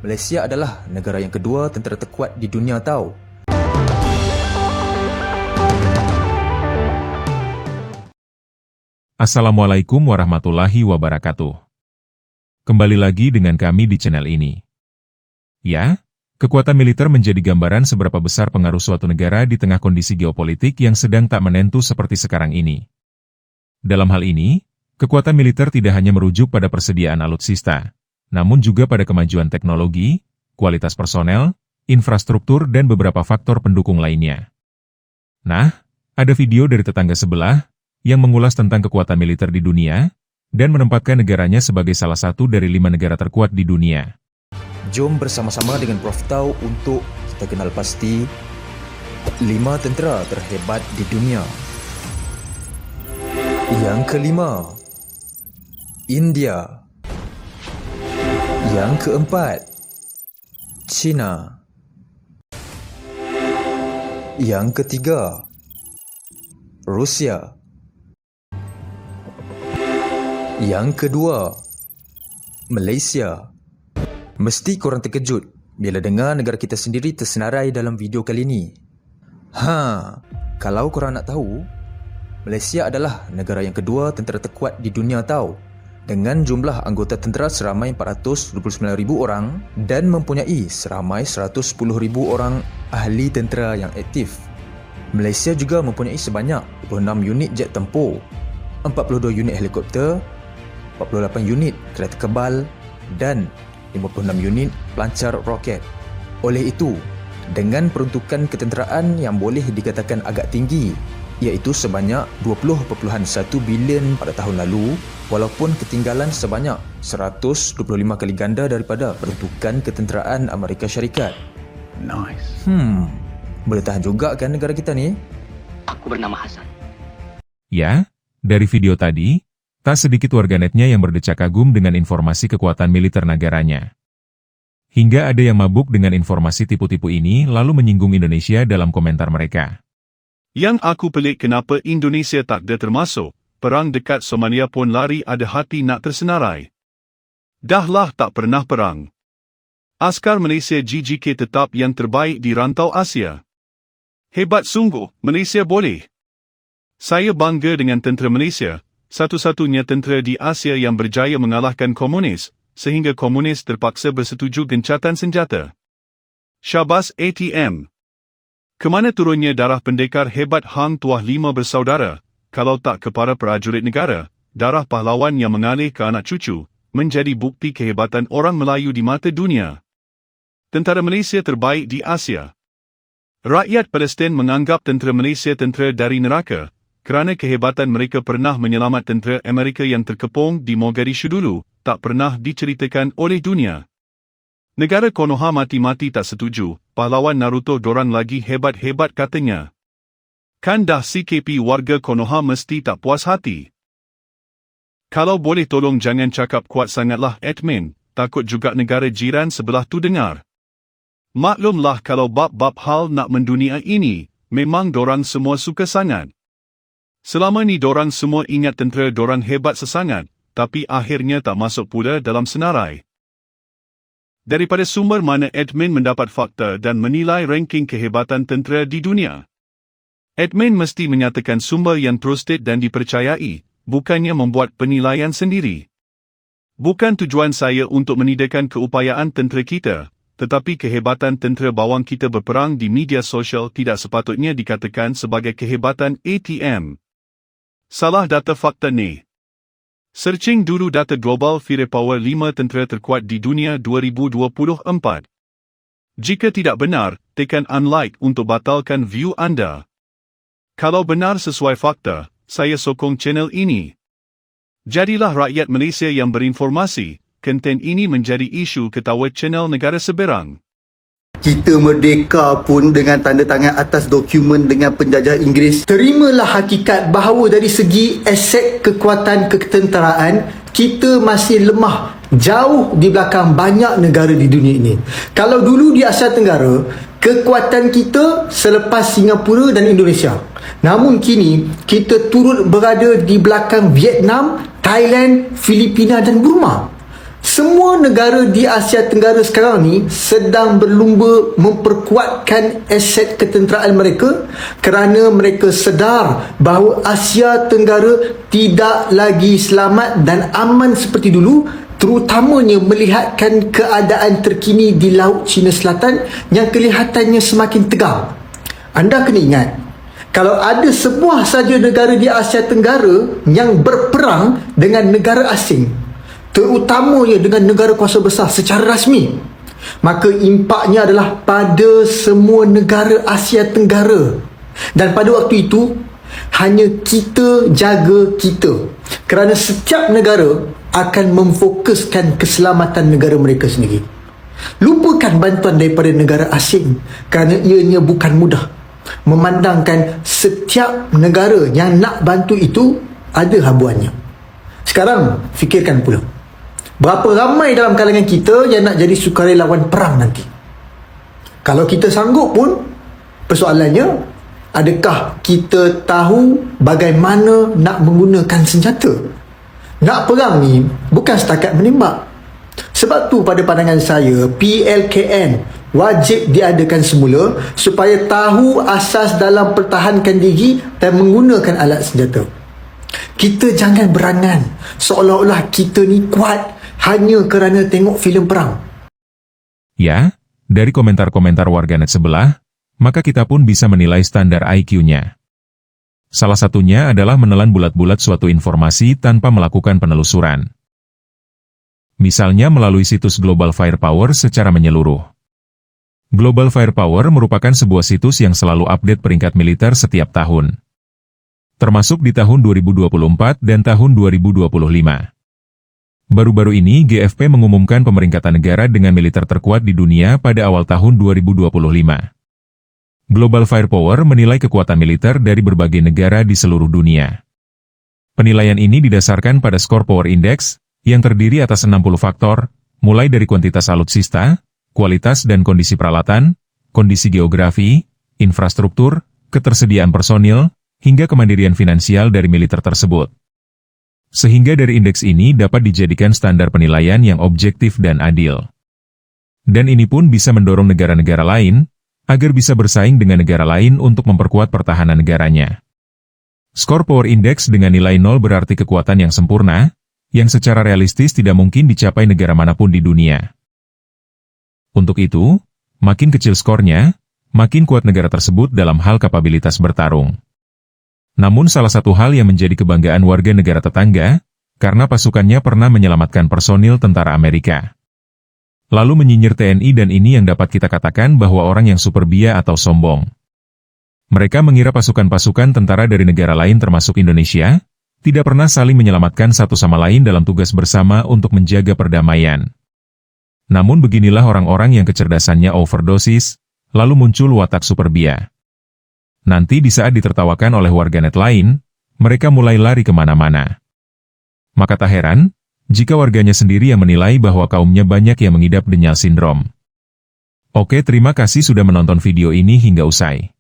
Malaysia adalah negara yang kedua tentera terkuat di dunia tau. Assalamualaikum warahmatullahi wabarakatuh. Kembali lagi dengan kami di channel ini. Ya, kekuatan militer menjadi gambaran seberapa besar pengaruh suatu negara di tengah kondisi geopolitik yang sedang tak menentu seperti sekarang ini. Dalam hal ini, kekuatan militer tidak hanya merujuk pada persediaan alutsista, namun juga pada kemajuan teknologi, kualitas personel, infrastruktur dan beberapa faktor pendukung lainnya. Nah, ada video dari tetangga sebelah yang mengulas tentang kekuatan militer di dunia dan menempatkan negaranya sebagai salah satu dari 5 negara terkuat di dunia. Jom bersama-sama dengan Prof Tau untuk kita kenal pasti 5 tentera terhebat di dunia. Yang kelima, India. Yang keempat, China. Yang ketiga, Rusia. Yang kedua, Malaysia. Mesti korang terkejut bila dengar negara kita sendiri tersenarai dalam video kali ini. Kalau korang nak tahu, Malaysia adalah negara yang kedua tentera terkuat di dunia tau, dengan jumlah anggota tentera seramai 429,000 orang dan mempunyai seramai 110,000 orang ahli tentera yang aktif. Malaysia juga mempunyai sebanyak 26 unit jet tempur, 42 unit helikopter, 48 unit kereta kebal dan 56 unit pelancar roket. Oleh itu, dengan peruntukan ketenteraan yang boleh dikatakan agak tinggi, iaitu sebanyak 20.1 bilion pada tahun lalu, walaupun ketinggalan sebanyak 125 kali ganda daripada peruntukan ketenteraan Amerika Syarikat. Nice. Boleh tahan juga kan negara kita ni? Aku bernama Hasan. Ya, dari video tadi, tak sedikit warganetnya yang berdecak kagum dengan informasi kekuatan militer negaranya. Hingga ada yang mabuk dengan informasi tipu-tipu ini lalu menyinggung Indonesia dalam komentar mereka. Yang aku pelik kenapa Indonesia tak ada termasuk, perang dekat Somalia pun lari ada hati nak tersenarai. Dahlah tak pernah perang. Askar Malaysia GGK tetap yang terbaik di rantau Asia. Hebat sungguh, Malaysia boleh. Saya bangga dengan tentera Malaysia, satu-satunya tentera di Asia yang berjaya mengalahkan komunis, sehingga komunis terpaksa bersetuju gencatan senjata. Syabas ATM. Kemana turunnya darah pendekar hebat Hang Tuah 5 bersaudara, kalau tak ke para prajurit negara, darah pahlawan yang mengalir ke anak cucu, menjadi bukti kehebatan orang Melayu di mata dunia. Tentara Malaysia terbaik di Asia. Rakyat Palestin menganggap tentera Malaysia tentera dari neraka, kerana kehebatan mereka pernah menyelamat tentera Amerika yang terkepung di Mogadishu dulu, tak pernah diceritakan oleh dunia. Negara Konoha mati-mati tak setuju, pahlawan Naruto dorang lagi hebat-hebat katanya. Kan dah CKP warga Konoha mesti tak puas hati. Kalau boleh tolong jangan cakap kuat sangatlah admin, takut juga negara jiran sebelah tu dengar. Maklumlah kalau bab-bab hal nak mendunia ini, memang dorang semua suka sangat. Selama ni dorang semua ingat tentera dorang hebat sesangat, tapi akhirnya tak masuk pula dalam senarai. Daripada sumber mana admin mendapat fakta dan menilai ranking kehebatan tentera di dunia? Admin mesti menyatakan sumber yang trusted dan dipercayai, bukannya membuat penilaian sendiri. Bukan tujuan saya untuk menidakan keupayaan tentera kita, tetapi kehebatan tentera bawang kita berperang di media sosial tidak sepatutnya dikatakan sebagai kehebatan ATM. Salah data fakta ni. Searching dulu data global firepower 5 tentera terkuat di dunia 2024. Jika tidak benar, tekan unlike untuk batalkan view anda. Kalau benar sesuai fakta, saya sokong channel ini. Jadilah rakyat Malaysia yang berinformasi, konten ini menjadi isu ketawa channel negara seberang. Kita merdeka pun dengan tanda tangan atas dokumen dengan penjajah Inggeris. Terimalah hakikat bahawa dari segi aset kekuatan ketenteraan, kita masih lemah jauh di belakang banyak negara di dunia ini. Kalau dulu di Asia Tenggara, kekuatan kita selepas Singapura dan Indonesia. Namun kini, kita turut berada di belakang Vietnam, Thailand, Filipina dan Burma. Semua negara di Asia Tenggara sekarang ni sedang berlumba memperkuatkan aset ketenteraan mereka kerana mereka sedar bahawa Asia Tenggara tidak lagi selamat dan aman seperti dulu, terutamanya melihatkan keadaan terkini di Laut Cina Selatan yang kelihatannya semakin tegang. Anda kena ingat, kalau ada sebuah saja negara di Asia Tenggara yang berperang dengan negara asing, terutamanya dengan negara kuasa besar secara rasmi, maka impaknya adalah pada semua negara Asia Tenggara. Dan pada waktu itu, hanya kita jaga kita, kerana setiap negara akan memfokuskan keselamatan negara mereka sendiri. Lupakan bantuan daripada negara asing, kerana ianya bukan mudah. Memandangkan setiap negara yang nak bantu itu ada habuannya. Sekarang fikirkan pula, berapa ramai dalam kalangan kita yang nak jadi sukarelawan perang nanti? Kalau kita sanggup pun, persoalannya, adakah kita tahu bagaimana nak menggunakan senjata? Nak perang ni bukan setakat menembak. Sebab tu pada pandangan saya, PLKN wajib diadakan semula supaya tahu asas dalam pertahankan diri dan menggunakan alat senjata. Kita jangan berangan seolah-olah kita ni kuat hanya kerana tengok filem perang. Ya, dari komentar-komentar warganet sebelah, maka kita pun bisa menilai standar IQ-nya. Salah satunya adalah menelan bulat-bulat suatu informasi tanpa melakukan penelusuran. Misalnya melalui situs Global Firepower secara menyeluruh. Global Firepower merupakan sebuah situs yang selalu update peringkat militer setiap tahun, termasuk di tahun 2024 dan tahun 2025. Baru-baru ini GFP mengumumkan pemeringkatan negara dengan militer terkuat di dunia pada awal tahun 2025. Global Firepower menilai kekuatan militer dari berbagai negara di seluruh dunia. Penilaian ini didasarkan pada skor Power Index, yang terdiri atas 60 faktor, mulai dari kuantitas alutsista, kualitas dan kondisi peralatan, kondisi geografi, infrastruktur, ketersediaan personil, hingga kemandirian finansial dari militer tersebut. Sehingga dari indeks ini dapat dijadikan standar penilaian yang objektif dan adil. Dan ini pun bisa mendorong negara-negara lain, agar bisa bersaing dengan negara lain untuk memperkuat pertahanan negaranya. Skor Power Index dengan nilai 0 berarti kekuatan yang sempurna, yang secara realistis tidak mungkin dicapai negara manapun di dunia. Untuk itu, makin kecil skornya, makin kuat negara tersebut dalam hal kapabilitas bertarung. Namun salah satu hal yang menjadi kebanggaan warga negara tetangga, karena pasukannya pernah menyelamatkan personil tentara Amerika. Lalu menyinyir TNI dan ini yang dapat kita katakan bahwa orang yang superbia atau sombong. Mereka mengira pasukan-pasukan tentara dari negara lain termasuk Indonesia, tidak pernah saling menyelamatkan satu sama lain dalam tugas bersama untuk menjaga perdamaian. Namun beginilah orang-orang yang kecerdasannya overdosis, lalu muncul watak superbia. Nanti di saat ditertawakan oleh warganet lain, mereka mulai lari kemana-mana. Maka tak heran, jika warganya sendiri yang menilai bahwa kaumnya banyak yang mengidap denial syndrome. Oke, terima kasih sudah menonton video ini hingga usai.